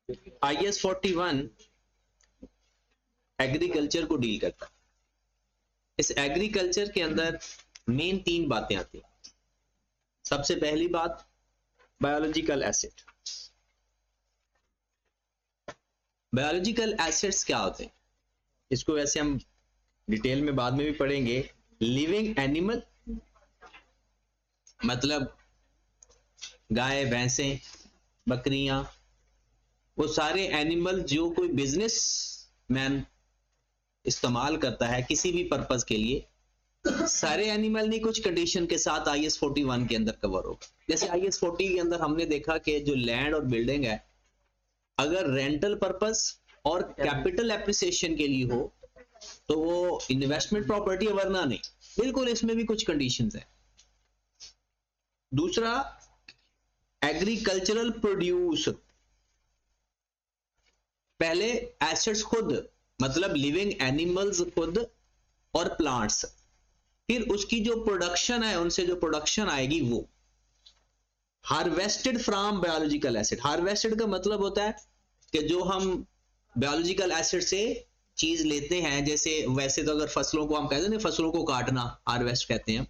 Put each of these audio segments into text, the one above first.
IS 41 agriculture को deal करता है। इस एग्रीकल्चर के अंदर मेन 3 बातें आती हैं। सबसे पहली बात बायोलॉजिकल एसिड। बायोलॉजिकल एसिड्स क्या होते हैं, इसको वैसे हम डिटेल में बाद में भी पढ़ेंगे। लिविंग एनिमल मतलब गाय, भैंसें, बकरियां, वो सारे एनिमल जो कोई बिजनेस मैन इस्तेमाल करता है किसी भी पर्पस के लिए, सारे एनिमल नहीं, कुछ कंडीशन के साथ IS 41 के अंदर कवर होगा। जैसे IS 40 के अंदर हमने देखा कि जो लैंड और बिल्डिंग है, अगर रेंटल पर्पस और कैपिटल एप्रिसिएशन के लिए हो तो वो इन्वेस्टमेंट प्रॉपर्टी है, वरना नहीं। बिल्कुल इसमें भी कुछ कंडीशंस हैं। दूसरा एग्रीकल्चरल प्रोड्यूस, पहले एसेट्स खुद मतलब लिविंग एनिमल्स खुद और प्लांट्स, फिर उसकी जो प्रोडक्शन है, उनसे जो प्रोडक्शन आएगी वो harvested from biological acid. Harvested का मतलब होता है कि जो हम बायोलॉजिकल एसिड से चीज लेते हैं, जैसे वैसे तो अगर फसलों को हम कहते हैं ना, फसलों को काटना हार्वेस्ट कहते हैं।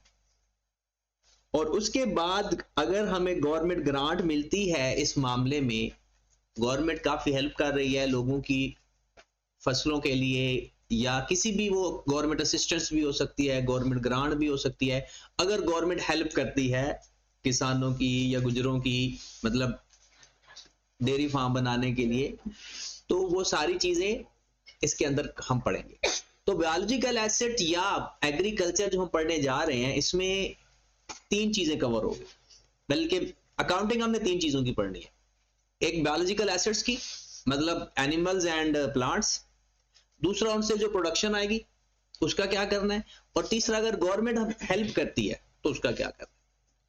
और उसके बाद अगर हमें गवर्नमेंट ग्रांट मिलती है, इस मामले में गवर्नमेंट काफी हेल्प कर रही है लोगों की फसलों के लिए, या किसी भी, वो गवर्नमेंट असिस्टेंस भी हो सकती है, गवर्नमेंट ग्रांट भी हो सकती है। अगर गवर्नमेंट हेल्प करती है किसानों की या गुजरों की, मतलब डेयरी फार्म बनाने के लिए, तो वो सारी चीजें इसके अंदर हम पढ़ेंगे। तो बायोलॉजिकल एसिड या एग्रीकल्चर जो हम पढ़ने जा रहे हैं, इसमें 3 चीजें कवर होगी, बल्कि अकाउंटिंग हमने 3 चीजों की पढ़नी है। एक बायोलॉजिकल एसिड्स की, मतलब एनिमल्स एंड प्लांट्स। दूसरा उनसे जो प्रोडक्शन आएगी उसका क्या करना है, और तीसरा अगर गवर्नमेंट हेल्प करती है तो उसका क्या करना है।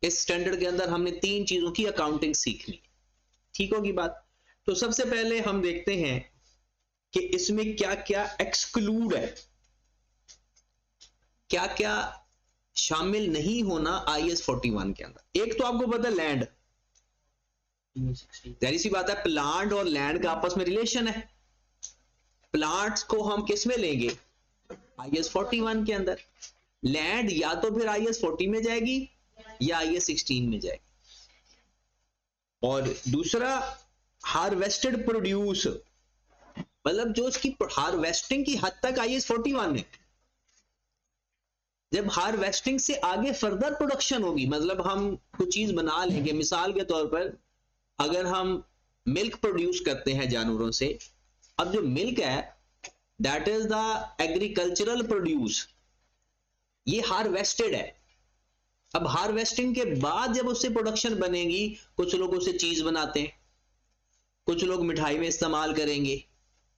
इस स्टैंडर्ड के अंदर हमने 3 चीजों की अकाउंटिंग सीखनी है। ठीक होगी बात। तो सबसे पहले हम देखते हैं कि इसमें क्या क्या एक्सक्लूड है, क्या क्या शामिल नहीं होना IS 41 के अंदर। एक तो आपको पता है लैंड, जाहिर सी बात है प्लांट और लैंड का आपस में रिलेशन है। प्लांट्स को हम किस में लेंगे, IS 41 के अंदर। लैंड या तो फिर IS 40 में जाएगी या IS 16 में जाएगी। और दूसरा हार्वेस्टेड प्रोड्यूस, मतलब जो उसकी हार्वेस्टिंग की हद तक IS 41 है। जब हार्वेस्टिंग से आगे फर्दर प्रोडक्शन होगी, मतलब हम कुछ चीज बना लेंगे, मिसाल के तौर पर अगर हम मिल्क प्रोड्यूस करते हैं जानवरों से, अब जो मिल्क है that is the agricultural produce, ये हार्वेस्टेड है। अब हार्वेस्टिंग के बाद जब उससे प्रोडक्शन बनेगी, कुछ लोग उससे चीज बनाते हैं, कुछ लोग मिठाई में इस्तेमाल करेंगे,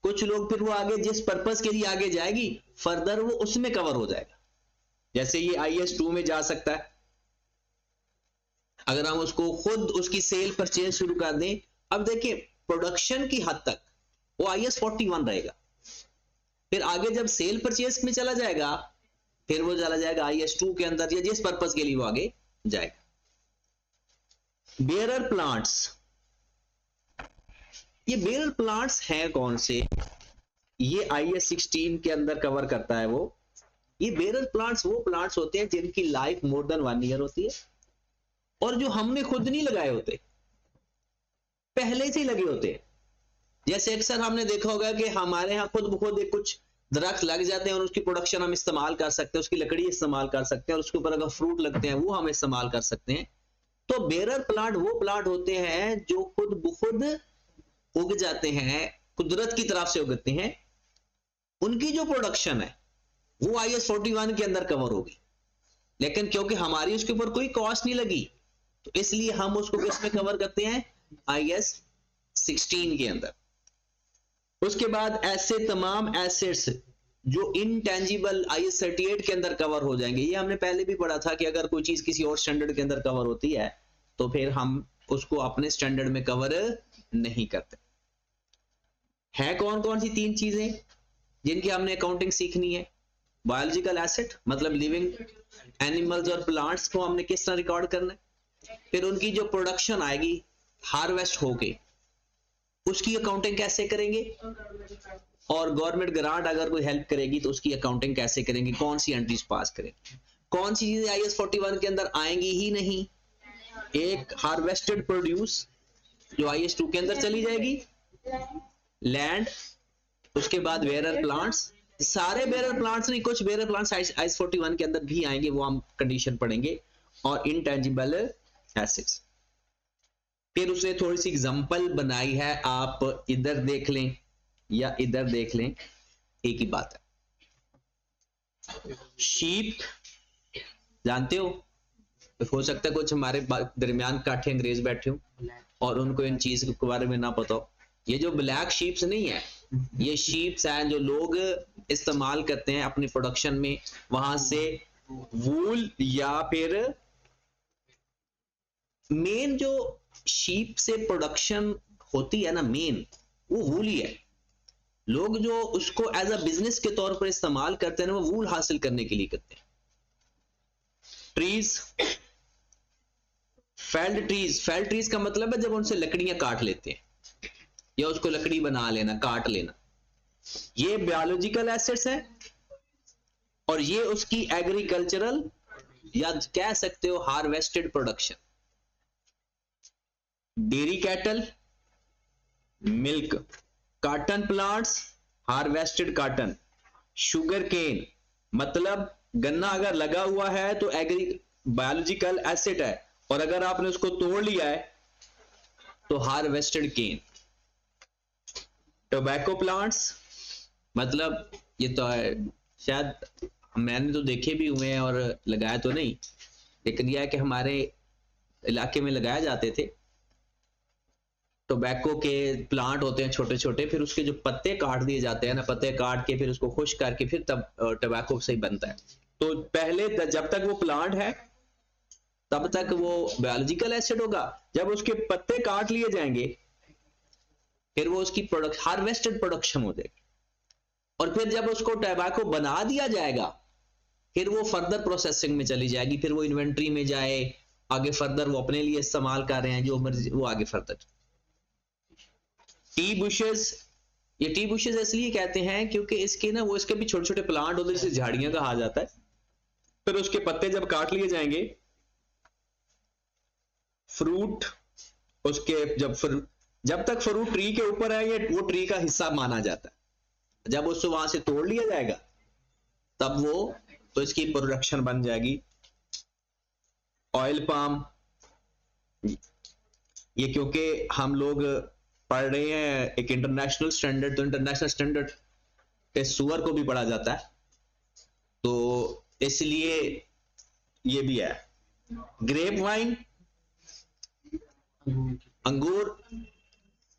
कुछ लोग फिर वो आगे जिस पर्पस के लिए आगे जाएगी फर्दर वो उसमें कवर हो जाएगा। जैसे ये IS 2 में जा सकता है, अगर हम उसको खुद उसकी सेल परचेज शुरू कर दें। अब देखिए प्रोडक्शन की हद तक वो IS 41 रहेगा, फिर आगे जब सेल परचेज में चला जाएगा फिर वो चला जाएगा IS 2 के अंदर, या जिस पर्पस के लिए वो आगे जाएगा। बेयरर प्लांट्स, ये बेयरर प्लांट्स हैं कौन से, ये IS 16 के अंदर कवर करता है। वो ये बेयरर प्लांट्स वो प्लांट्स होते हैं जिनकी लाइफ मोर देन 1 ईयर होती है, और जो हमने खुद नहीं लगाए होते, पहले से ही लगे होते हैं। जैसे अक्सर हमने देखा होगा कि हमारे यहाँ खुद ब खुद कुछ दरख्त लग जाते हैं और उसकी प्रोडक्शन हम इस्तेमाल कर सकते हैं, उसकी लकड़ी इस्तेमाल कर सकते हैं, और उसके ऊपर अगर फ्रूट लगते हैं वो हम इस्तेमाल कर सकते हैं। तो बेयरर प्लांट वो प्लांट होते हैं जो खुद ब खुद उग जाते हैं, कुदरत की तरफ से उगते हैं। उनकी जो प्रोडक्शन है वो IS 41 के अंदर कवर होगी, लेकिन क्योंकि हमारी उसके ऊपर कोई कॉस्ट नहीं लगी तो इसलिए हम उसको किस में कवर करते हैं, IS 16 के अंदर। उसके बाद ऐसे तमाम एसेट्स जो इनटेंजिबल IS 38 के अंदर कवर हो जाएंगे। ये हमने पहले भी पढ़ा था कि अगर कोई चीज किसी और स्टैंडर्ड के अंदर कवर होती है तो फिर हम उसको अपने स्टैंडर्ड में कवर नहीं करते। है कौन कौन सी 3 चीजें जिनकी हमने अकाउंटिंग सीखनी है। बायोलॉजिकल एसेट मतलब लिविंग एनिमल्स और प्लांट्स को हमने किस तरह रिकॉर्ड करना है, फिर उनकी जो प्रोडक्शन आएगी हार्वेस्ट होके उसकी अकाउंटिंग कैसे करेंगे, और गवर्नमेंट ग्रांट अगर कोई हेल्प करेगी तो उसकी अकाउंटिंग कैसे करेंगे, कौन सी एंट्रीज पास करेंगे। कौन सी चीजें IAS 41 के अंदर आएंगी ही नहीं, एक हार्वेस्टेड प्रोड्यूस जो IAS 2 के अंदर चली जाएगी, लैंड, उसके बाद बेरर प्लांट्स, सारे बेरर प्लांट्स नहीं, कुछ बेरर प्लांट्स IAS 41 के अंदर भी आएंगे, वो हम कंडीशन पढ़ेंगे, और इनटेंजिबल एसेट्स। फिर उसने थोड़ी सी एग्जांपल बनाई है, आप इधर देख लें या इधर देख लें, एक ही बात है। शीप जानते हो सकता है कुछ हमारे दरमियान काठे अंग्रेज बैठे हो और उनको इन चीज के बारे में ना पता हो। ये जो ब्लैक शीप्स नहीं है, ये शीप्स हैं जो लोग इस्तेमाल करते हैं अपनी प्रोडक्शन में, वहां से वूल या फिर मेन जो शीप से प्रोडक्शन होती है ना, मेन वो वूल ही है। लोग जो उसको एज अ बिजनेस के तौर पर इस्तेमाल करते हैं वो वूल हासिल करने के लिए करते हैं। ट्रीज, फेल्ड ट्रीज का मतलब है जब उनसे लकड़ियां काट लेते हैं या उसको लकड़ी बना लेना, काट लेना, ये बायोलॉजिकल एसेट्स है, और ये उसकी एग्रीकल्चरल या कह सकते हो harvested production. Dairy cattle, milk, cotton plants, harvested cotton, sugar cane, मतलब गन्ना अगर लगा हुआ है तो एग्री बायोलॉजिकल एसेट है, और अगर आपने उसको तोड़ लिया है तो हार्वेस्टेड केन। टोबैको प्लांट्स, मतलब ये तो है, शायद मैंने तो देखे भी हुए हैं और लगाया तो नहीं, लेकिन यह है कि हमारे इलाके में लगाए जाते थे। टोबैको के प्लांट होते हैं छोटे छोटे, फिर उसके जो पत्ते काट दिए जाते हैं ना, पत्ते काट के फिर उसको खुश करके फिर तब टोबैको से ही बनता है। तो पहले जब तक वो प्लांट है तब तक वो बायोलॉजिकल एसिड होगा, जब उसके पत्ते काट लिए जाएंगे फिर वो उसकी प्रोडक्ट हार्वेस्टेड प्रोडक्शन हो जाएगी, और फिर जब उसको टोबैको बना दिया जाएगा फिर वो फर्दर प्रोसेसिंग में चली जाएगी, फिर वो इन्वेंट्री में जाए, आगे फर्दर वो अपने लिए इस्तेमाल कर रहे हैं जो मर्जी, वो आगे फर्दर। टी बुशेस, ये टी बुशेस इसलिए कहते हैं क्योंकि इसके ना वो इसके भी छोटे छोटे प्लांट होते हैं जिसे झाड़ियां कहा जाता है, फिर उसके पत्ते जब काट लिए जाएंगे, फ्रूट उसके जब तक फ्रूट ट्री के ऊपर है ये वो ट्री का हिस्सा माना जाता है, जब उसको वहां से तोड़ लिया जाएगा तब वो तो इसकी प्रोडक्शन बन जाएगी। ऑयल पाम, ये क्योंकि हम लोग पढ़ रहे हैं एक इंटरनेशनल स्टैंडर्ड, तो इंटरनेशनल स्टैंडर्ड पे सुअर को भी पढ़ा जाता है, तो इसलिए ये भी है। ग्रेप वाइन, अंगूर,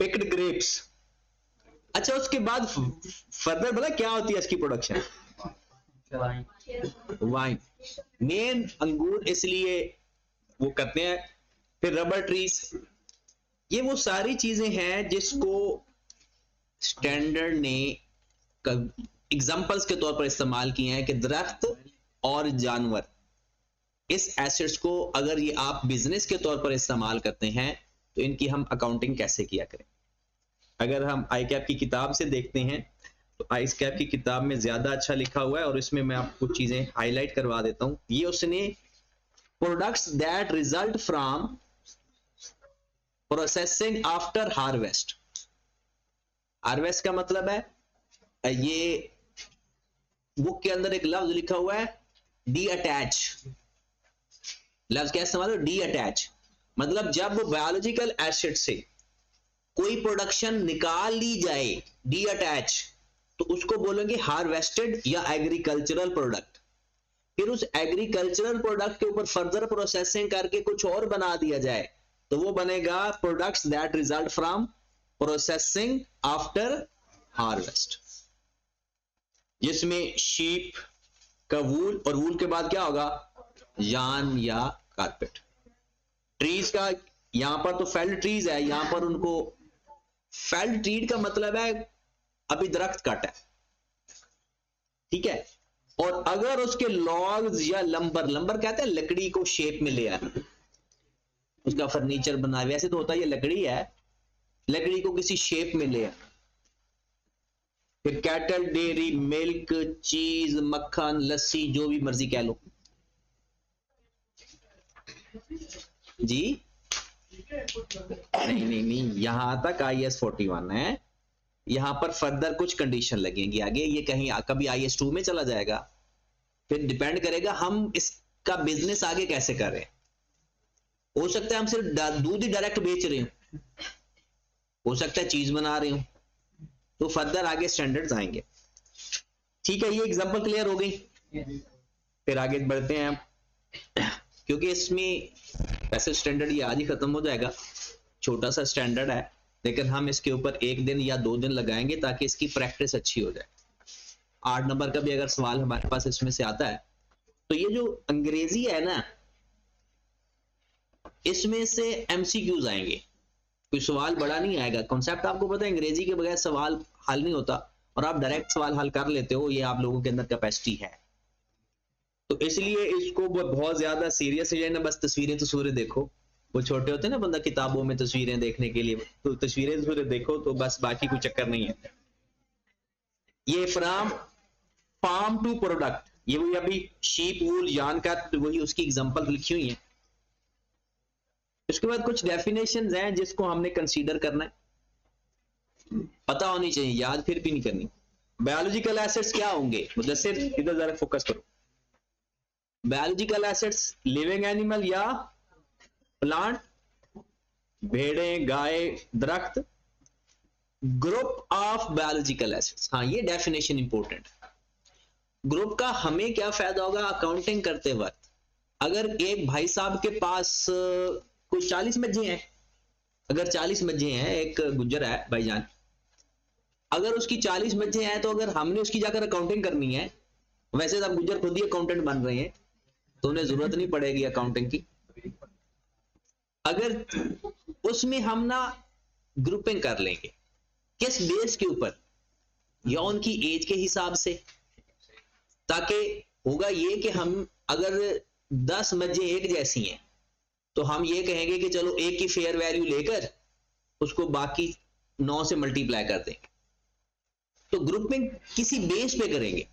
पिक्ड ग्रेप्स। अच्छा, उसके बाद फर्दर पता क्या होती है इसकी प्रोडक्शन, वाइन। मेन अंगूर इसलिए वो करते हैं। फिर रबर ट्रीज, ये वो सारी चीजें हैं जिसको स्टैंडर्ड ने एग्जांपल्स के तौर पर इस्तेमाल किए हैं कि दरख्त और जानवर, इस एसेट्स को अगर ये आप बिजनेस के तौर पर इस्तेमाल करते हैं तो इनकी हम अकाउंटिंग कैसे किया करें। अगर हम ICAP की किताब से देखते हैं तो ICAP की किताब में ज्यादा अच्छा लिखा हुआ है, और इसमें मैं आपको कुछ चीजें हाईलाइट करवा देता हूं। ये उसने products that result from processing after harvest, harvest का मतलब है ये बुक के अंदर एक लफ्ज लिखा हुआ है डी अटैच। लफ्ज क्या इस्तेमाल, डी अटैच, मतलब जब बायोलॉजिकल एसिड से कोई प्रोडक्शन निकाल ली जाए डी अटैच, तो उसको बोलेंगे हार्वेस्टेड या एग्रीकल्चरल प्रोडक्ट। फिर उस एग्रीकल्चरल प्रोडक्ट के ऊपर फर्दर प्रोसेसिंग करके कुछ और बना दिया जाए तो वो बनेगा products that result from processing after harvest, जिसमें शीप का वूल, और वूल के बाद क्या होगा, यार्न या कारपेट। ट्रीज का यहां पर तो फेल्ड ट्रीज है, यहां पर उनको फेल्ड ट्री का मतलब है अभी दरख्त काटा है, ठीक है, और अगर उसके लॉग्स या लंबर कहते हैं लकड़ी को शेप में ले आना, उसका फर्नीचर बना, वैसे तो होता है ये लकड़ी है लकड़ी को किसी शेप में ले, फिर कैटल, डेयरी, मिल्क, चीज, मक्खन, लस्सी, जो भी मर्जी कह लो जी। नहीं नहीं नहीं, यहां तक IS 41 है, यहां पर फर्दर कुछ कंडीशन लगेंगी आगे, ये कहीं कभी IS 2 में चला जाएगा, फिर डिपेंड करेगा हम इसका बिजनेस आगे कैसे कर रहे हैं। हो सकता है हम सिर्फ दूध ही डायरेक्ट बेच रहे हो, हो सकता है चीज बना रहे हो, तो फर्दर आगे स्टैंडर्ड्स आएंगे। ठीक है, ये एग्जांपल क्लियर हो गई। फिर आगे बढ़ते हैं हम, क्योंकि इसमें वैसे स्टैंडर्ड ये आज ही खत्म हो जाएगा, छोटा सा स्टैंडर्ड है, लेकिन हम इसके ऊपर 1 दिन या 2 दिन लगाएंगे ताकि इसकी प्रैक्टिस अच्छी हो जाए। 8 नंबर का भी अगर सवाल हमारे पास इसमें से आता है, तो ये जो अंग्रेजी है ना, इसमें से MCQs आएंगे, कोई सवाल बड़ा नहीं आएगा। कॉन्सेप्ट आपको पता है, अंग्रेजी के बगैर सवाल हल नहीं होता, और आप डायरेक्ट सवाल हल कर लेते हो, ये आप लोगों के अंदर कैपेसिटी है। तो इसलिए इसको बहुत ज्यादा सीरियस है ना, बस तस्वीरें देखो, वो छोटे होते हैं ना बंदा किताबों में तस्वीरें देखने के लिए, तो तस्वीरें देखो तो बस, बाकी कोई चक्कर नहीं है। ये फ्रॉम फार्म टू प्रोडक्ट, ये वही अभी शीप वूल यार्न का वही उसकी एग्जांपल लिखी हुई है। उसके बाद कुछ डेफिनेशंस हैं जिसको हमने कंसीडर करना है, पता होनी चाहिए, याद फिर भी नहीं करनी। बायोलॉजिकल एसेट्स क्या होंगे, मुदस्सिर इधर जरा फोकस करो। बायोलॉजिकल एसेट्स लिविंग एनिमल या प्लांट, भेड़ें, गाय, दरख्त। ग्रुप ऑफ बायोलॉजिकल एसेट्स, हाँ ये डेफिनेशन इंपॉर्टेंट है। ग्रुप का हमें क्या फायदा होगा अकाउंटिंग करते वक्त, अगर एक भाई साहब के पास कुछ 40 मज्जे हैं, अगर 40 मज्जे हैं, एक गुज्जर है भाईजान, अगर उसकी 40 मज्जे हैं, तो अगर हमने उसकी जाकर अकाउंटिंग करनी है, वैसे तो आप गुज्जर खुद ही अकाउंटेंट बन रहे हैं, तो उन्हें जरूरत नहीं पड़ेगी अकाउंटिंग की। अगर उसमें हम ना ग्रुपिंग कर लेंगे, किस बेस के ऊपर, या उनकी एज के हिसाब से, ताकि होगा ये कि हम अगर 10 मज्जे एक जैसी हैं, तो हम ये कहेंगे कि चलो एक की फेयर वैल्यू लेकर उसको बाकी 9 से मल्टीप्लाई कर देंगे। तो ग्रुपिंग किसी बेस पे करेंगे,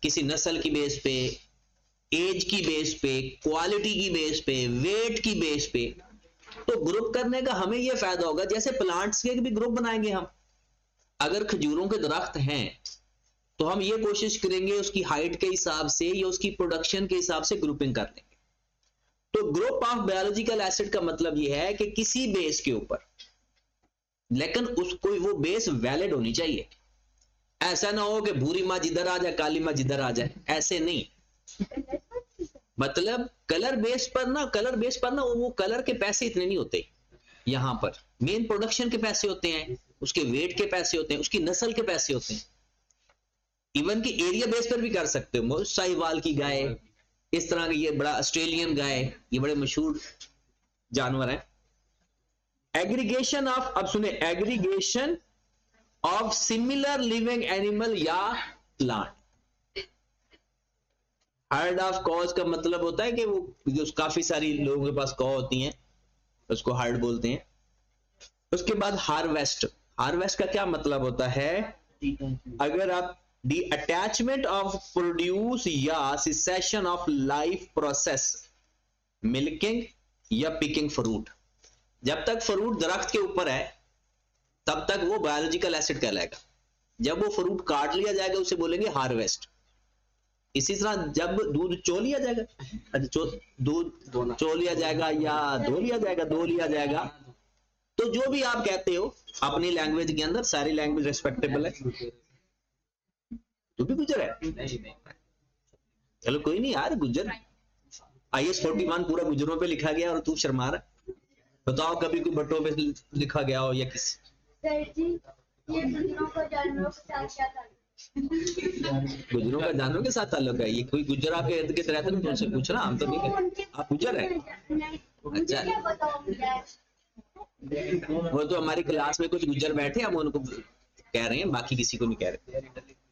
किसी नस्ल की बेस पे, एज की बेस पे, क्वालिटी की बेस पे, वेट की बेस पे। तो ग्रुप करने का हमें यह फायदा होगा, जैसे प्लांट्स के भी ग्रुप बनाएंगे हम, अगर खजूरों के दरख्त हैं तो हम ये कोशिश करेंगे उसकी हाइट के हिसाब से या उसकी प्रोडक्शन के हिसाब से ग्रुपिंग कर लेंगे। तो ग्रुप ऑफ बायोलॉजिकल एसिड का मतलब यह है कि किसी बेस के ऊपर, लेकिन उसको वो बेस वैलिड होनी चाहिए। ऐसा ना हो कि भूरी माँ जिधर आ जाए काली माँ जिधर आ जाए, ऐसे नहीं। मतलब कलर बेस पर ना वो कलर के पैसे इतने नहीं होते, यहां पर मेन प्रोडक्शन के पैसे होते हैं, उसके वेट के पैसे होते हैं, उसकी नस्ल के पैसे होते हैं। इवन की एरिया बेस पर भी कर सकते हो, साहिवाल की गाय, इस तरह की, ये बड़ा ऑस्ट्रेलियन गाय, ये बड़े मशहूर जानवर हैं। एग्रीगेशन ऑफ, अब सुने, aggregation of similar living animal या प्लांट। हर्ड ऑफ कॉज का मतलब होता है कि वो जो काफी सारी लोगों के पास कॉ होती हैं, उसको हर्ड बोलते हैं। उसके बाद हार्वेस्ट, हार्वेस्ट का क्या मतलब होता है, अगर आप दी अटैचमेंट ऑफ प्रोड्यूस या cessation of life process, milking या पिकिंग फ्रूट। जब तक फ्रूट दरख्त के ऊपर है तब तक वो बायोलॉजिकल एसिड कहलाएगा, जब वो फ्रूट काट लिया जाएगा उसे बोलेंगे हार्वेस्ट। इसी तरह जब दूध चो लिया जाएगा, दूध चो लिया जाएगा या धो लिया जाएगा, तो जो भी आप कहते हो अपनी लैंग्वेज के अंदर, सारी लैंग्वेज रिस्पेक्टेबल है। तू भी गुजर है, चलो कोई नहीं यार, गुजर IS 41 पूरा गुजरों पे लिखा गया और तू शर्मा रहा। बताओ कभी कोई भट्टों पे लिखा गया हो या किसी। ये गुजरों का जानवरों के साथ क्या ताल्लुक? गुजरों का जानवरों के साथ ताल्लुक है, ये कोई गुजर आपके इर्द गिर्द रहते हैं, तुमसे पूछ रहा, हम तो नहीं कहते आप गुजर है। अच्छा, वो तो हमारी क्लास में कुछ गुजर बैठे, हम उनको कह रहे हैं, बाकी किसी को नहीं कह रहे।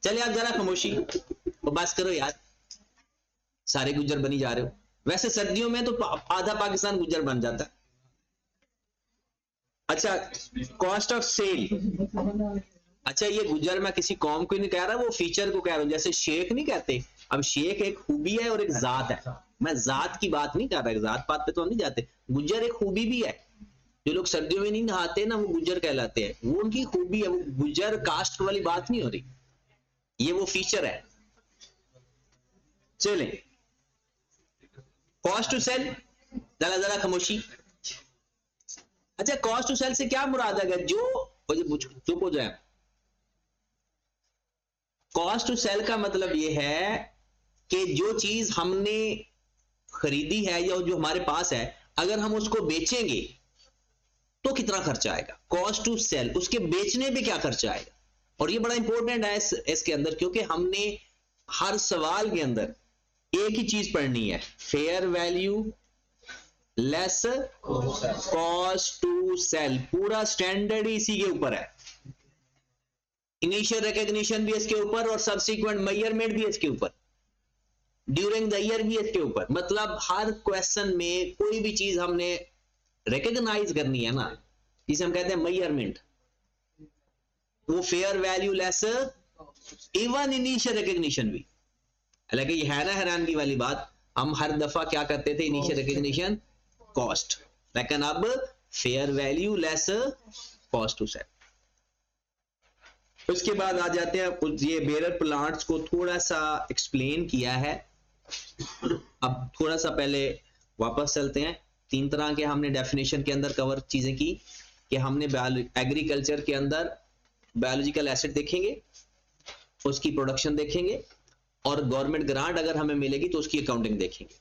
चलिए आप जरा खामोशी, वो बस करो यार, सारे गुजर बनी जा रहे हो। वैसे सर्दियों में तो आधा पाकिस्तान गुजर बन जाता है। अच्छा, कॉस्ट ऑफ सेल। अच्छा, ये गुजर मैं किसी कौम को नहीं कह रहा, वो फीचर को कह रहा हूं। जैसे शेख नहीं कहते, अब शेख एक खूबी है और एक जात है। मैं जात की बात नहीं कर रहा, जात पात पे तो हम नहीं जाते। गुजर एक खूबी भी है। जो लोग सर्दियों में नहीं नहाते ना, वो गुजर कहलाते हैं, वो उनकी खूबी है। वो गुजर कास्ट वाली बात नहीं हो रही, ये वो फीचर है। चलें, कॉस्ट टू सेल, जरा जरा खामोशी। अच्छा, कॉस्ट टू सेल से क्या मुराद है? जो चुप हो जाए। कॉस्ट टू सेल का मतलब यह है कि जो चीज हमने खरीदी है या जो हमारे पास है, अगर हम उसको बेचेंगे तो कितना खर्चा आएगा। कॉस्ट टू सेल, उसके बेचने पे क्या खर्चा आएगा। और ये बड़ा इंपॉर्टेंट है इसके अंदर, क्योंकि हमने हर सवाल के अंदर एक ही चीज पढ़नी है, fair value less cost to sell. पूरा स्टैंडर्ड ही इसी के ऊपर है। इनिशियल रिकॉग्निशन भी इसके ऊपर और सब्सिक्वेंट मेजरमेंट भी इसके ऊपर, ड्यूरिंग द ईयर भी इसके ऊपर। मतलब हर क्वेश्चन में कोई भी चीज हमने रिकॉग्नाइज करनी है ना, जिसे हम कहते हैं मेजरमेंट, वो fair value less even initial recognition भी। हालांकि ये है ना हैरानगी वाली बात, हम हर दफा क्या करते थे, इनिशियल रिकॉग्निशन कॉस्ट, लेकिन अब fair value less cost to sell. उसके बाद आ जाते हैं, ये बेरर प्लांट्स को थोड़ा सा एक्सप्लेन किया है। अब थोड़ा सा पहले वापस चलते हैं। 3 तरह के हमने डेफिनेशन के अंदर कवर चीजें की कि हमने एग्रीकल्चर के अंदर बायोलॉजिकल एसिड देखेंगे, उसकी प्रोडक्शन देखेंगे, और गवर्नमेंट ग्रांट अगर हमें मिलेगी तो उसकी अकाउंटिंग देखेंगे।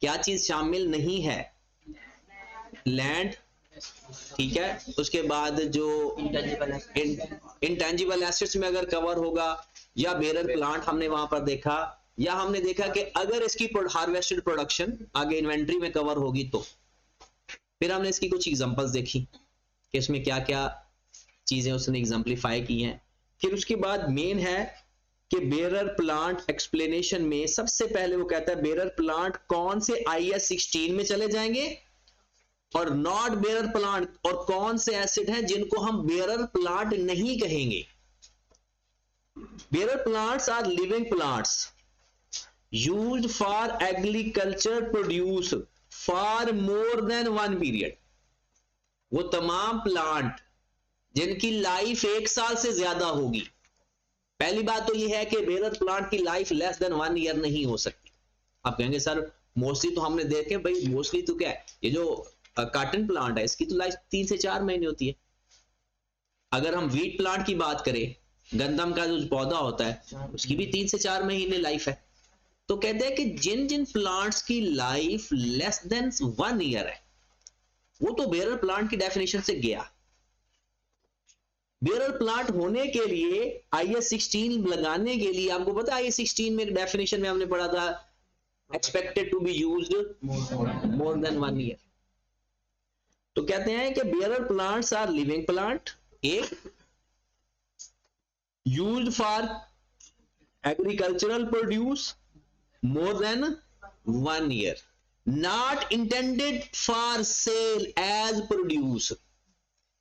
क्या चीज शामिल नहीं है? लैंड, ठीक है। उसके बाद जो इंटेंजिबल एसेट्स में अगर कवर होगा, या बेरर प्लांट हमने वहां पर देखा, या हमने देखा कि अगर इसकी हार्वेस्टेड प्रोडक्शन आगे इन्वेंट्री में कवर होगी तो। फिर हमने इसकी कुछ एग्जांपल्स देखी कि इसमें क्या क्या चीजें उसने एग्जाम्पलीफाई की हैं। फिर उसके बाद मेन है कि बेरर प्लांट एक्सप्लेनेशन में सबसे पहले वो कहता है बेरर प्लांट कौन से IS 16 में चले जाएंगे, और नॉट बेरर प्लांट, और कौन से एसिड हैं जिनको हम बेरर प्लांट नहीं कहेंगे। Bearer plants are living plants used for agriculture produce for more than 1 period. वो तमाम प्लांट जिनकी लाइफ 1 साल से ज्यादा होगी। पहली बात तो ये है कि बेरर प्लांट की लाइफ लेस देन 1 ईयर नहीं हो सकती। आप कहेंगे सर मोस्टली तो हमने देखे, भाई मोस्टली तो क्या है, ये जो कॉटन प्लांट है इसकी तो लाइफ 3 से 4 महीने होती है। अगर हम व्हीट प्लांट की बात करें, गंदम का जो पौधा होता है उसकी भी 3 से 4 महीने लाइफ है। तो कहते हैं कि जिन जिन प्लांट्स की लाइफ लेस देन 1 ईयर है, वो तो बेरर प्लांट की डेफिनेशन से गया। बेरर प्लांट होने के लिए IS 16 लगाने के लिए, आपको पता है IS 16 में डेफिनेशन में हमने पढ़ा था expected to be used more than 1 year. तो कहते हैं कि bearer plants are living plant, एक used for agricultural produce more than 1 year, not intended for sale as produce.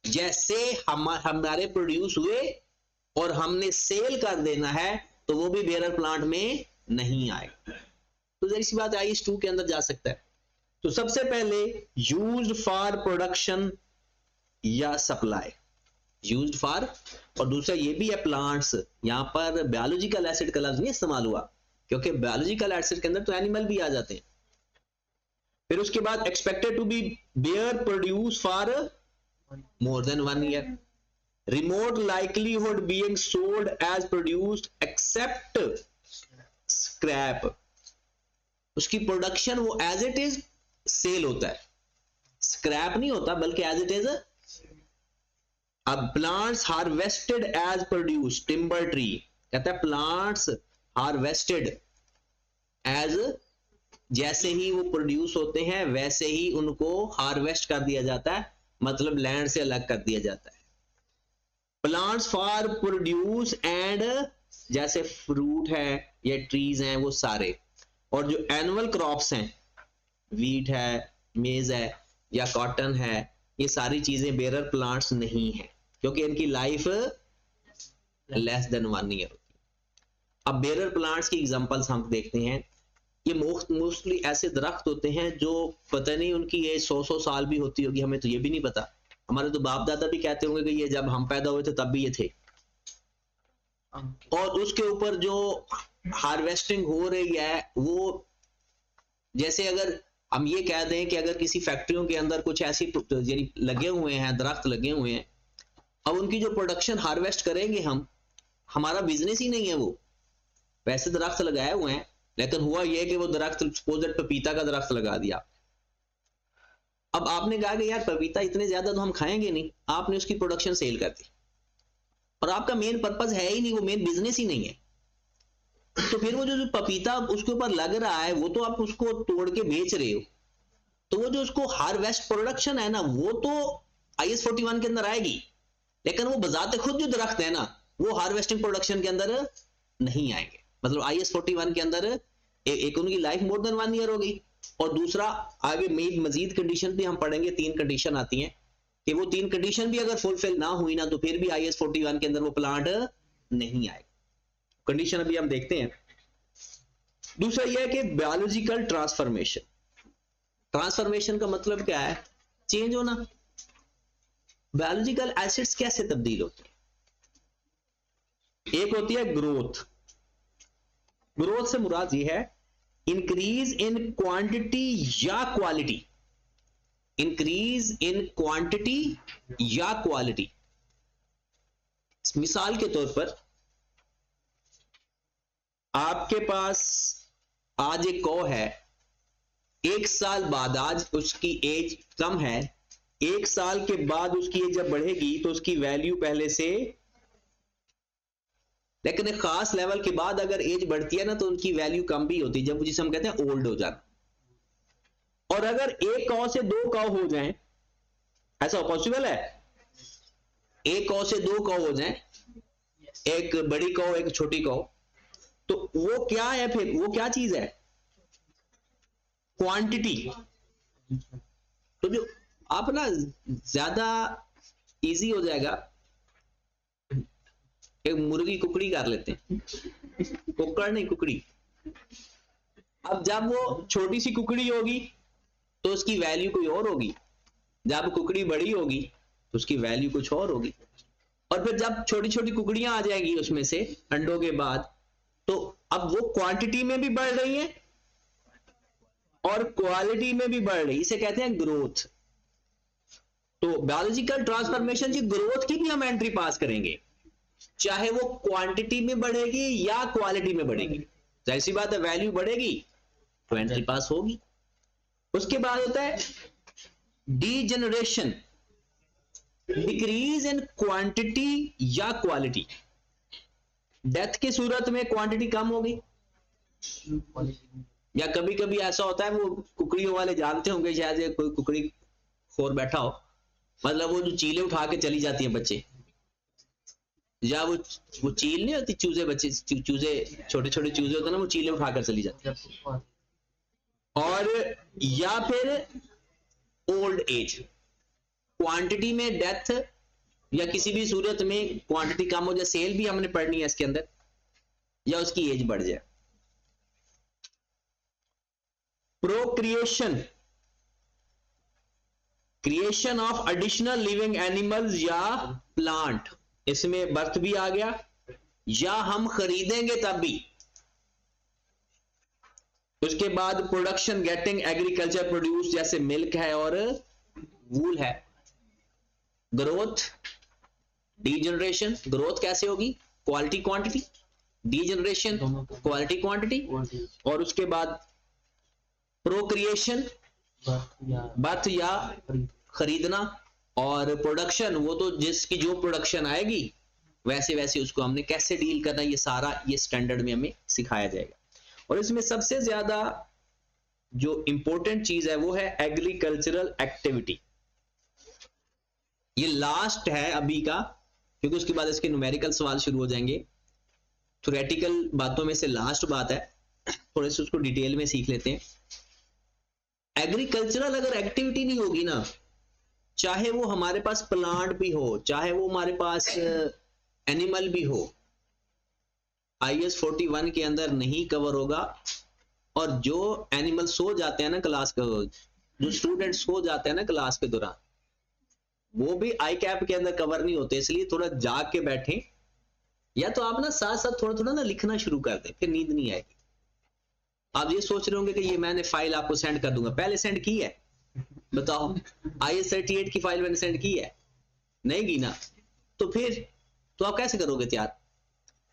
जैसे हमारे प्रोड्यूस हुए और हमने सेल कर देना है तो वो भी बेरर प्लांट में नहीं आएगा। तो जरा सी बात IS 2 के अंदर जा सकता है। तो सबसे पहले यूज्ड फॉर प्रोडक्शन या सप्लाई, यूज्ड फॉर, और दूसरा ये भी है प्लांट्स। यहां पर बायोलॉजिकल एसिड का लफ्ज नहीं इस्तेमाल हुआ, क्योंकि बायोलॉजिकल एसिड के अंदर तो एनिमल भी आ जाते हैं। फिर उसके बाद expected to be bear produce for more than 1 year, remote likelihood being sold as produced except scrap। उसकी प्रोडक्शन वो एज इट इज सेल होता है, स्क्रैप नहीं होता बल्कि एज इट इज। अब plants harvested as produce, timber tree कहता है प्लांट्स हार्वेस्टेड एज, जैसे ही वो प्रोड्यूस होते हैं वैसे ही उनको हार्वेस्ट कर दिया जाता है, मतलब लैंड से अलग कर दिया जाता है। प्लांट्स फॉर प्रोड्यूस एंड, जैसे फ्रूट है या ट्रीज हैं वो सारे, और जो एनुअल क्रॉप्स हैं, वीट है, मेज है या कॉटन है, ये सारी चीजें बेरर प्लांट्स नहीं है, क्योंकि इनकी लाइफ लेस देन 1 ईयर होती है। अब बेरर प्लांट्स की एग्जांपल्स हम देखते हैं। ये मोस्टली ऐसे दरख्त होते हैं जो पता नहीं उनकी एज 100 साल भी होती होगी, हमें तो ये भी नहीं पता। हमारे तो बाप दादा भी कहते होंगे कि ये जब हम पैदा हुए थे तब भी ये थे। और उसके ऊपर जो हार्वेस्टिंग हो रही है वो, जैसे अगर हम ये कह दें कि अगर किसी फैक्ट्रियों के अंदर कुछ ऐसी यानी लगे हुए हैं, दरख्त लगे हुए हैं, अब उनकी जो प्रोडक्शन हार्वेस्ट करेंगे हम, हमारा बिजनेस ही नहीं है वो। वैसे दरख्त लगाए हुए हैं, लेकिन हुआ ये कि वो दरख्त सपोज पपीता का दरख्त लगा दिया। अब आपने कहा कि यार पपीता इतने ज्यादा तो हम खाएंगे नहीं, आपने उसकी प्रोडक्शन सेल कर दी और आपका मेन पर्पस है ही नहीं, वो मेन बिजनेस ही नहीं है। तो फिर वो जो पपीता उसके ऊपर लग रहा है वो तो आप उसको तोड़ के बेच रहे हो, तो वो जो उसको हार्वेस्ट प्रोडक्शन है ना, वो तो IS 41 के अंदर आएगी, लेकिन वो बजाते खुद जो दरख्त है ना, वो हार्वेस्टिंग प्रोडक्शन के अंदर नहीं आएंगे। मतलब IS 41 के अंदर एक उनकी लाइफ मोर देन 1 ईयर होगी, और दूसरा आगे मजीद कंडीशन भी हम पढ़ेंगे, 3 कंडीशन आती हैं कि वो 3 कंडीशन भी अगर फुलफिल ना हुई ना, तो फिर भी IS 41 के अंदर वो प्लांट नहीं आएगा। कंडीशन अभी हम देखते हैं। दूसरा यह है कि बायोलॉजिकल ट्रांसफॉर्मेशन। ट्रांसफॉर्मेशन का मतलब क्या है? चेंज होना। बायोलॉजिकल एसिड्स कैसे तब्दील होते हैं? एक होती है ग्रोथ। ग्रोथ से मुराद ये है इंक्रीज इन क्वांटिटी या क्वालिटी। इंक्रीज इन क्वांटिटी या क्वालिटी। मिसाल के तौर पर आपके पास आज एक कौ है, 1 साल बाद, आज उसकी एज कम है, 1 साल के बाद उसकी एज जब बढ़ेगी तो उसकी वैल्यू पहले से, लेकिन एक खास लेवल के बाद अगर एज बढ़ती है ना तो उनकी वैल्यू कम भी होती है, जब जिसे हम कहते हैं ओल्ड हो जाना। और अगर एक कौ से 2 कौ हो जाएं, ऐसा पॉसिबल है? एक कौ से 2 कौ हो जाएं, एक बड़ी कौ एक छोटी कौ, तो वो क्या है? फिर वो क्या चीज है? क्वांटिटी। तो जो आप ना ज्यादा इजी हो जाएगा, एक मुर्गी कुकड़ी कर लेते हैं, कुकड़ नहीं कुकड़ी। अब जब वो छोटी सी कुकड़ी होगी तो उसकी वैल्यू कोई और होगी, जब कुकड़ी बड़ी होगी तो उसकी वैल्यू कुछ और होगी, और फिर जब छोटी छोटी कुकड़ियां आ जाएंगी उसमें से अंडों के बाद, तो अब वो क्वांटिटी में भी बढ़ रही है और क्वालिटी में भी बढ़ रही है। इसे कहते हैं ग्रोथ। तो बायोलॉजिकल ट्रांसफॉर्मेशन की ग्रोथ की भी हम एंट्री पास करेंगे, चाहे वो क्वांटिटी में बढ़ेगी या क्वालिटी में बढ़ेगी। जाहिर सी बात है, वैल्यू बढ़ेगी तो एंट्री पास होगी। उसके बाद होता है डीजेनरेशन, डिक्रीज इन क्वांटिटी या क्वालिटी। डेथ की सूरत में क्वांटिटी कम होगी, या कभी कभी ऐसा होता है, वो कुकड़ियों वाले जानते होंगे शायद, कोई कुकड़ी खोर बैठा हो, मतलब वो जो चीले उठा के चली जाती हैं बच्चे, या वो चील नहीं होती, चूजे, बच्चे चूजे, छोटे छोटे चूजे होते हैं ना, वो चीले उठाकर चली जाती है। और या फिर ओल्ड एज, क्वांटिटी में डेथ या किसी भी सूरत में क्वांटिटी कम हो जाए, सेल भी हमने पढ़नी है इसके अंदर, या उसकी एज बढ़ जाए। Procreation, creation of additional living animals या प्लांट, इसमें बर्थ भी आ गया, या हम खरीदेंगे तब भी। उसके बाद प्रोडक्शन गेटिंग एग्रीकल्चर प्रोड्यूस, जैसे मिल्क है और वूल है। ग्रोथ, डीजनरेशन, ग्रोथ कैसे होगी? Quality quantity, degeneration quality quantity, और उसके बाद प्रोक्रिएशन, बर्थ या खरीदना, और प्रोडक्शन, वो तो जिसकी जो प्रोडक्शन आएगी वैसे वैसे उसको हमने कैसे डील करना, ये सारा ये स्टैंडर्ड में हमें सिखाया जाएगा। और इसमें सबसे ज्यादा जो इंपॉर्टेंट चीज है वो है एग्रीकल्चरल एक्टिविटी। ये लास्ट है अभी का, क्योंकि उसके बाद इसके न्यूमेरिकल सवाल शुरू हो जाएंगे। थ्योरेटिकल बातों में से लास्ट बात है, थोड़े से उसको डिटेल में सीख लेते हैं। एग्रीकल्चरल अगर एक्टिविटी नहीं होगी ना, चाहे वो हमारे पास प्लांट भी हो, चाहे वो हमारे पास एनिमल भी हो, IAS 41 के अंदर नहीं कवर होगा। और जो एनिमल सो जाते हैं ना क्लास का, जो स्टूडेंट सो जाते हैं ना क्लास के दौरान, वो भी आई कैप के अंदर कवर नहीं होते। इसलिए थोड़ा जाग के बैठें, या तो आप ना साथ साथ थोड़ा थोड़ा ना लिखना शुरू कर दें, फिर नींद नहीं आएगी। आप ये सोच रहे होंगे कि ये मैंने फाइल आपको सेंड कर दूंगा, पहले सेंड की है? बताओ, IAS 38 की फाइल मैंने सेंड की है? नहीं की ना, तो फिर तो आप कैसे करोगे तैयार?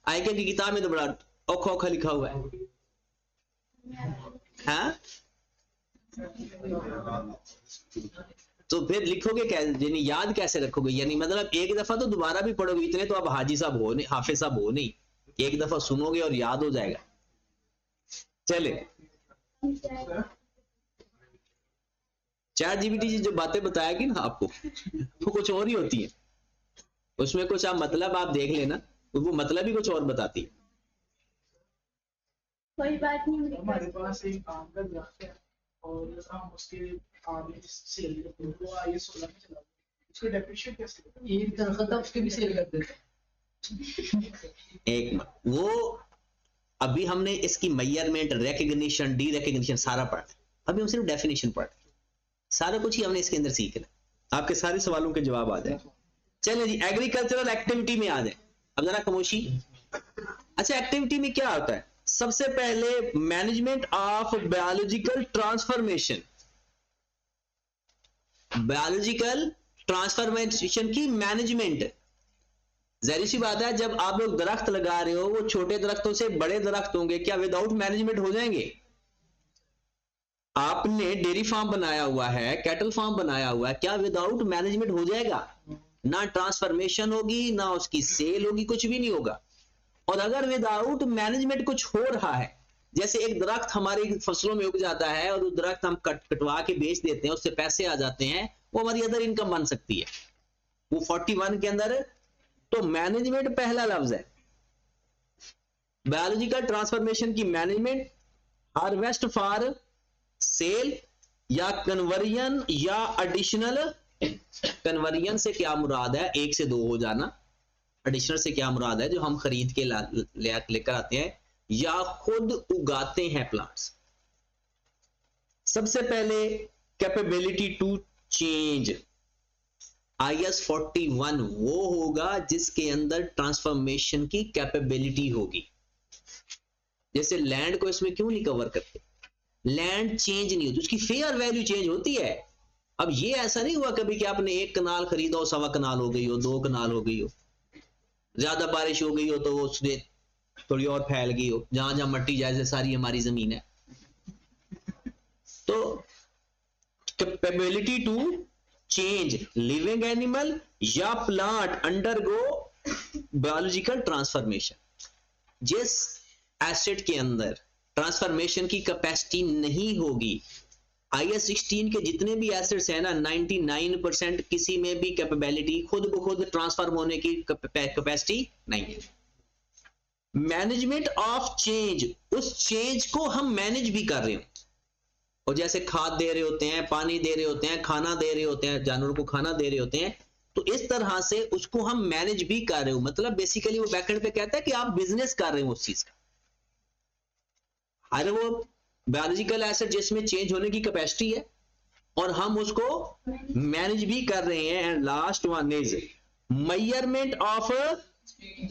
ICAP की किताब में तो बड़ा औखा औखा लिखा हुआ है, हाँ? तो फिर लिखोगे कैसे, यानी याद कैसे रखोगे? यानी मतलब एक दफा तो दोबारा भी पढ़ोगे, इतने तो आप हाजी साहब हो नहीं, हाफिज साहब हो नहीं, एक दफा सुनोगे और याद हो जाएगा। चले, ChatGPT जी जो बातें बताएगी ना आपको, वो कुछ और ही होती है। उसमें कुछ आप मतलब आप देख लेना, वो मतलब ही कुछ और बताती है। कोई बात नहीं, हमारे पास एक आम का दरख्त है और हम उसके आगे सेल करते हैं, वो IAS 16 में चला, उसके डेप्रिशिएट कैसे करते हैं? एक दरख्त है उसके भी सेल कर देते हैं। एक वो अभी हमने इसकी मेजरमेंट, रिकग्निशन, डी रिकग्निशन सारा पढ़ा, अभी हम सिर्फ डेफिनेशन पढ़, सारा कुछ ही हमने इसके अंदर सीखना। आपके सारे सवालों के जवाब आ जाए। चलिए जी, एग्रीकल्चरल एक्टिविटी में आ जाए। अब जरा खामोशी। अच्छा, एक्टिविटी में क्या होता है? सबसे पहले management of biological transformation, biological transformation की मैनेजमेंट। जाहिर सी बात है, जब आप लोग दरख्त लगा रहे हो, वो छोटे दरख्तों से बड़े दरख्त होंगे, क्या विदाउट मैनेजमेंट हो जाएंगे? आपने डेयरी फार्म बनाया हुआ है, कैटल फार्म बनाया हुआ है, क्या विदाउट मैनेजमेंट हो जाएगा? ना ट्रांसफॉर्मेशन होगी, ना उसकी सेल होगी, कुछ भी नहीं होगा। और अगर विदाउट मैनेजमेंट कुछ हो रहा है, जैसे एक दरख्त हमारी फसलों में उग जाता है और वो दरख्त हम कटवा के बेच देते हैं, उससे पैसे आ जाते हैं, वो हमारी अदर इनकम बन सकती है। वो 41 के अंदर तो मैनेजमेंट पहला लफ्ज है। बायोलॉजिकल ट्रांसफॉर्मेशन की मैनेजमेंट, हार्वेस्ट फॉर सेल या कन्वर्जन या एडिशनल। कन्वर्जन से क्या मुराद है? एक से दो हो जाना। एडिशनल से क्या मुराद है? जो हम खरीद के लेकर आते हैं या खुद उगाते हैं प्लांट्स। सबसे पहले कैपेबिलिटी टू चेंज। IAS 41 वो होगा जिसके अंदर ट्रांसफॉर्मेशन की कैपेबिलिटी होगी। जैसे लैंड को इसमें क्यों नहीं कवर करते? लैंड चेंज नहीं होती, उसकी फेयर वैल्यू चेंज होती है। अब ये ऐसा नहीं हुआ कभी कि आपने 1 कनाल खरीदा हो, 1.25 कनाल हो गई हो, 2 कनाल हो गई हो, ज्यादा बारिश हो गई हो तो वो उसने थोड़ी और फैल गई हो, जहां जहां मट्टी जाए सारी हमारी जमीन है। तो capability to change, living animal या प्लांट अंडरगो बायोलॉजिकल ट्रांसफॉर्मेशन। जिस एसेट के अंदर ट्रांसफॉर्मेशन की कैपेसिटी नहीं होगी, IAS 16 के जितने भी एसेट्स हैं ना, 99% किसी में भी कैपेबिलिटी खुद ब खुद ट्रांसफॉर्म होने की कैपेसिटी नहीं है। मैनेजमेंट ऑफ चेंज, उस चेंज को हम मैनेज भी कर रहे हो, और जैसे खाद दे रहे होते हैं, पानी दे रहे होते हैं, खाना दे रहे होते हैं, जानवरों को खाना दे रहे होते हैं, तो इस तरह से उसको हम मैनेज भी कर रहे हो। मतलब बेसिकली वो बैकएंड पे कहता है कि आप बिजनेस कर रहे हो उस चीज का। हर वो बायोलॉजिकल एसेट जिसमें चेंज होने की कैपेसिटी है और हम उसको मैनेज भी कर रहे हैं। And last one is measurement of.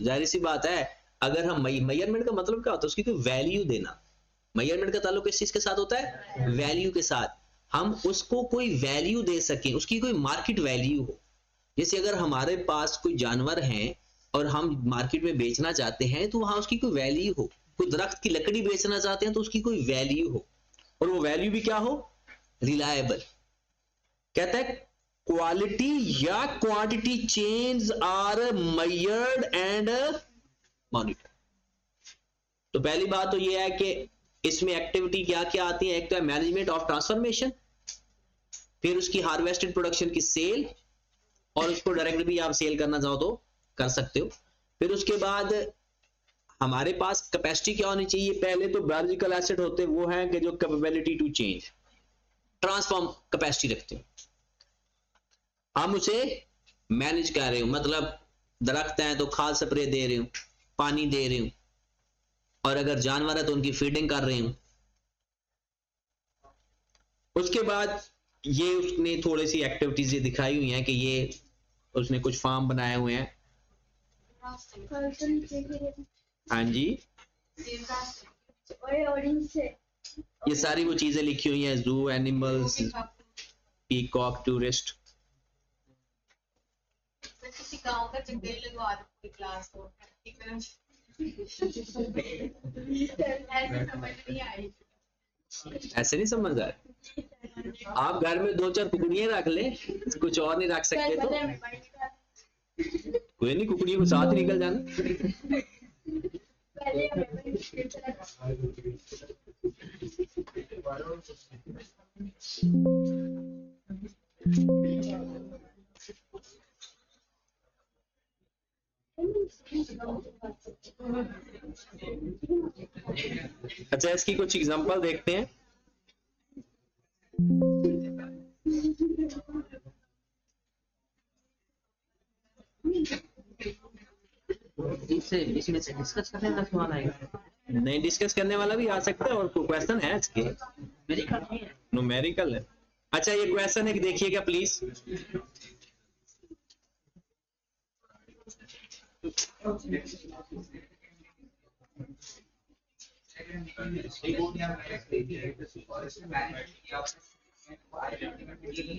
जाहिर सी बात है, अगर हम मेजरमेंट का मतलब क्या होता है? उसकी कोई वैल्यू देना। मेजरमेंट का ताल्लुक किस चीज के साथ होता है? वैल्यू के साथ। हम उसको कोई वैल्यू दे सकें, उसकी कोई मार्केट वैल्यू हो। जैसे अगर हमारे पास कोई जानवर हैं और हम मार्केट में बेचना चाहते हैं, तो वहां उसकी कोई वैल्यू हो। कोई दरख्त की लकड़ी बेचना चाहते हैं तो उसकी कोई वैल्यू हो, और वो वैल्यू भी क्या हो? रिलायबल। कहता है क्वालिटी या quantity change are measured and monitor. तो पहली बात तो ये है कि इसमें एक्टिविटी क्या क्या आती है? एक तो है मैनेजमेंट ऑफ ट्रांसफॉर्मेशन, फिर उसकी हार्वेस्टेड प्रोडक्शन की सेल, और उसको डायरेक्ट भी आप सेल करना चाहो तो कर सकते हो। फिर उसके बाद हमारे पास कैपेसिटी क्या होनी चाहिए? पहले तो बायोलॉजिकल एसेट होते वो हैं कि जो capability to change, transform capacity रखते हैं। हम उसे मैनेज कर रहे हूं, मतलब दरख्त हैं तो खाद स्प्रे दे रहे हूं, पानी दे रहे हूं, और अगर जानवर है तो उनकी फीडिंग कर रहे हूं। उसके बाद ये उसने थोड़ी सी एक्टिविटीज दिखाई हुई हैं कि ये उसने कुछ फार्म बनाए हुए हैं। हाँ जी, ये सारी वो चीजें लिखी हुई हैं, जू एनिमल्स, पीकॉक, टूरिस्ट। किसी गांव का जंगल लगवा दो पूरी क्लास को, ऐसे समझ नहीं आई। ऐसे नहीं समझ आए? आप घर में 2-4 कुकड़ियां रख ले, कुछ और नहीं रख सकते तो कोई नहीं, कुकड़ियों को साथ निकल जाना। अच्छा, इसकी कुछ एग्जांपल देखते हैं। इसमें से डिस्कस करने का सवाल आएगा। नहीं, डिस्कस करने वाला भी आ सकता है, और क्वेश्चन है इसके, न्यूमेरिकल है। अच्छा, ये क्वेश्चन है कि देखिएगा प्लीज।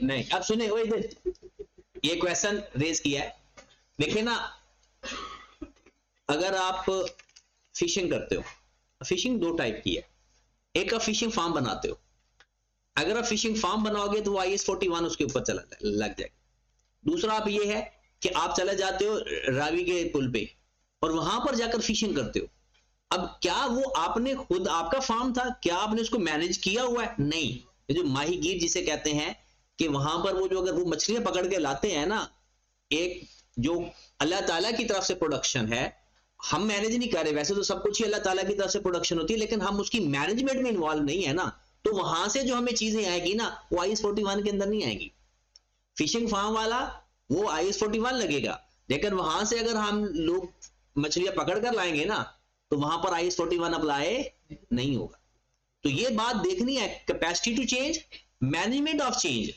नहीं, अब सुने, वो इधर ये क्वेश्चन रेज किया है। देखिए ना, अगर आप फिशिंग करते हो, फिशिंग 2 टाइप की है। एक आप फिशिंग फार्म बनाते हो, अगर आप फिशिंग फार्म बनाओगे तो वो IS 41 उसके ऊपर चला लग जाएगा। दूसरा आप ये है कि आप चले जाते हो रावी के पुल पे और वहां पर जाकर फिशिंग करते हो। अब क्या वो आपने खुद, आपका फार्म था, क्या आपने उसको मैनेज किया हुआ है? नहीं। ये जो माहीगीर जिसे कहते हैं कि वहां पर वो जो अगर वो मछलियां पकड़ के लाते हैं ना, एक जो अल्लाह ताला की तरफ से प्रोडक्शन है, हम मैनेज नहीं कर रहे। वैसे तो सब कुछ ही अल्लाह ताला की तरफ से प्रोडक्शन होती है, लेकिन हम उसकी मैनेजमेंट में इन्वॉल्व नहीं है ना, तो वहां से जो हमें चीजें आएगी ना, वो IS 41 के अंदर नहीं आएगी। फिशिंग फार्म वाला वो IS 41 लगेगा, लेकिन वहां से अगर हम लोग मछलियां पकड़ कर लाएंगे ना, तो वहां पर IS 41 अप्लाई नहीं होगा। तो ये बात देखनी है, capacity to change, management of change.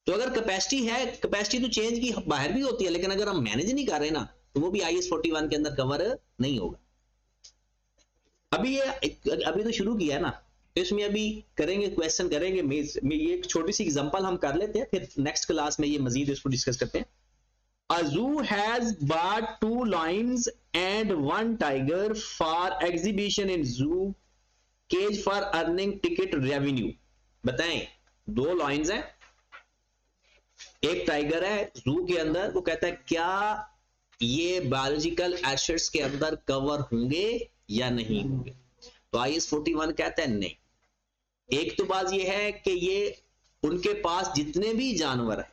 तो अगर कैपेसिटी है, कैपेसिटी टू चेंज की बाहर भी होती है, लेकिन अगर हम मैनेज नहीं कर रहे ना, तो वो भी IS 41 के अंदर कवर नहीं होगा। अभी तो शुरू किया है ना, तो इसमें अभी करेंगे, क्वेश्चन करेंगे। मैं ये एक छोटी सी एग्जांपल हम कर लेते हैं, फिर नेक्स्ट क्लास में ये मजीद इसको डिस्कस करते हैं। A zoo has bought 2 lions and 1 tiger for exhibition in zoo cage for earning ticket revenue। बताएं, 2 lions हैं, एक टाइगर है जू के अंदर। वो कहता है क्या ये बायोलॉजिकल एसेट्स के अंदर कवर होंगे या नहीं होंगे? तो IS 41 कहता है नहीं। एक तो बात ये है कि ये उनके पास जितने भी जानवर हैं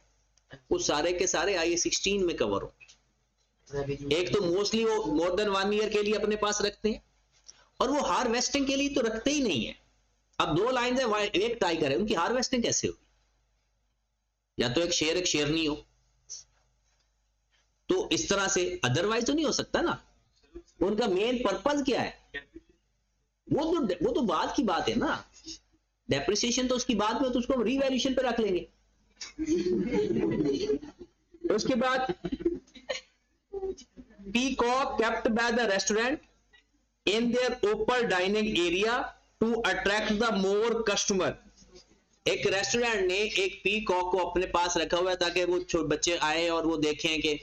वो सारे के सारे IS 16 में कवर होंगे। एक तो मोस्टली वो मोर देन 1 ईयर के लिए अपने पास रखते हैं, और वो हार्वेस्टिंग के लिए तो रखते ही नहीं है। अब 2 लाइन है, एक टाइगर है, उनकी हार्वेस्टिंग कैसे होगी? या तो एक शेरनी हो, तो इस तरह से, अदरवाइज तो नहीं हो सकता ना। उनका मेन पर्पज क्या है? वो तो बाद की बात है ना, डेप्रिसिएशन तो उसकी बाद में, तो उसको रीवैल्यूएशन पे रख लेंगे। उसके बाद peacock kept by the restaurant in their open dining area to attract the more customer. एक रेस्टोरेंट ने एक पीकॉक को अपने पास रखा हुआ है ताकि वो बच्चे आए और वो देखें कि,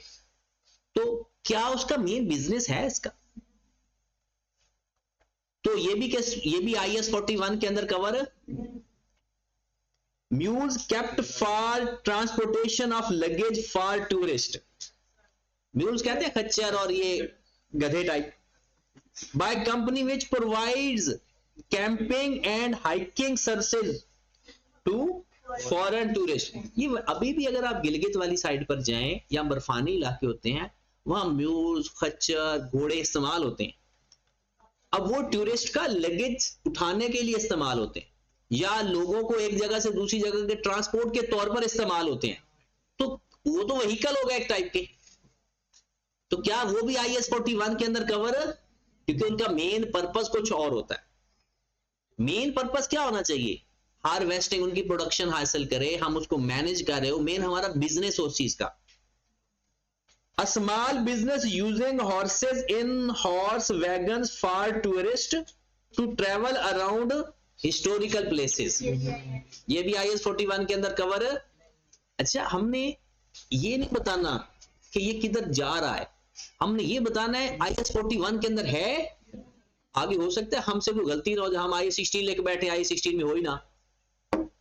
तो क्या उसका मेन बिजनेस है इसका? तो ये भी IS 41 के अंदर कवर है। Mules kept for transportation of luggage for tourist. Mules कहते हैं खच्चर और ये गधे type. By company which provides camping and hiking services to foreign tourist. ये अभी भी अगर आप गिलगित वाली साइड पर जाएं या बर्फानी इलाके होते हैं, वहां म्यूज, खच्चर, घोड़े इस्तेमाल होते हैं। अब वो टूरिस्ट का लगेज उठाने के लिए इस्तेमाल होते हैं, या लोगों को एक जगह से दूसरी जगह के ट्रांसपोर्ट के तौर पर इस्तेमाल होते हैं। तो वो तो व्हीकल होगा एक टाइप के, तो क्या वो भी IS 41 के अंदर कवर है? क्योंकि उनका मेन पर्पस कुछ और होता है। मेन पर्पस क्या होना चाहिए? हार्वेस्टिंग, उनकी प्रोडक्शन हासिल करे, हम उसको मैनेज कर रहे हो, मेन हमारा बिजनेस हो उस चीज का। A small business using horses in horse wagons for tourists to travel around historical places, ये भी IS 41 के अंदर कवर है। अच्छा, हमने ये नहीं बताना कि ये किधर जा रहा है, हमने ये बताना है IS 41 के अंदर है। आगे हो सकता है हमसे कोई गलती ना हो, हम IS 16 लेके बैठे, IS 16 में हो ही ना।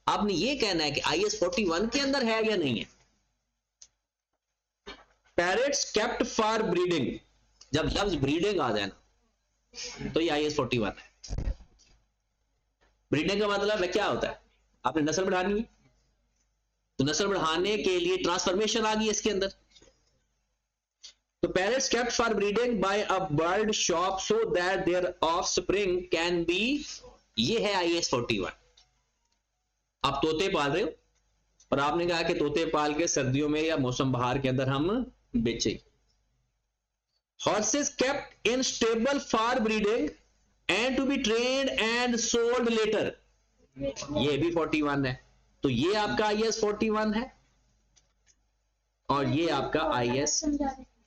आपने ये कहना है कि IS 41 के अंदर है या नहीं है। पैरेट्स केप्ट फॉर ब्रीडिंग, जब लफ्ज ब्रीडिंग आ जाए ना तो ये IS 41 है। ब्रीडिंग का मतलब है क्या होता है? आपने नस्ल बढ़ानी है, तो नस्ल बढ़ाने के लिए ट्रांसफॉर्मेशन आ गई इसके अंदर। तो parrots kept for breeding by a bird shop so that their offspring can be, ये है IS 41। आप तोते पाल रहे हो और आपने कहा कि तोते पाल के सर्दियों में या मौसम बहार के अंदर हम बेचे। Horses kept in stable for breeding and to be trained and sold later, ये भी 41 है। तो ये आपका IS 41 है और ये आपका IS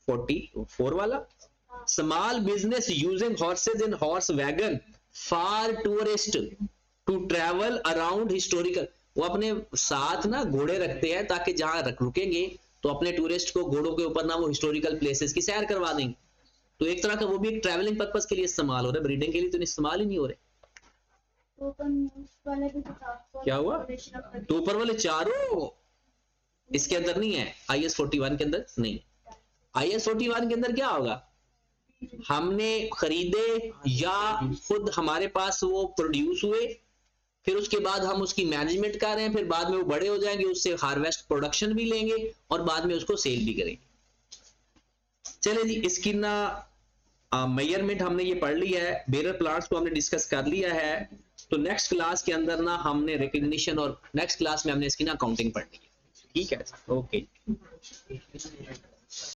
44 वाला। Small business using horses in horse wagon for tourist to travel around historical, वो अपने साथ ना घोड़े रखते हैं ताकि जहां रुकेंगे तो अपने टूरिस्ट को घोड़ों के ऊपर ना वो हिस्टोरिकल प्लेसेस की सैर करवा देंगे। तो एक तरह का वो भी एक ट्रैवलिंग पर्पस के लिए इस्तेमाल हो रहा है, ब्रीडिंग के लिए तो इस्तेमाल ही नहीं हो रहे। क्या हुआ? तो ऊपर वाले चारों इसके अंदर नहीं है, IS 41 के अंदर नहीं। IS 41 के अंदर क्या होगा? हमने खरीदे या खुद हमारे पास वो प्रोड्यूस हुए, फिर उसके बाद हम उसकी मैनेजमेंट कर रहे हैं, फिर बाद में वो बड़े हो जाएंगे, उससे हार्वेस्ट प्रोडक्शन भी लेंगे और बाद में उसको सेल भी करेंगे। चले जी, इसकी ना मेजरमेंट हमने ये पढ़ लिया है, बेरर प्लांट्स को हमने डिस्कस कर लिया है। तो नेक्स्ट क्लास के अंदर ना हमने रिकग्निशन और नेक्स्ट क्लास में हमने इसकी ना अकाउंटिंग पढ़नी है। ठीक है, ओके।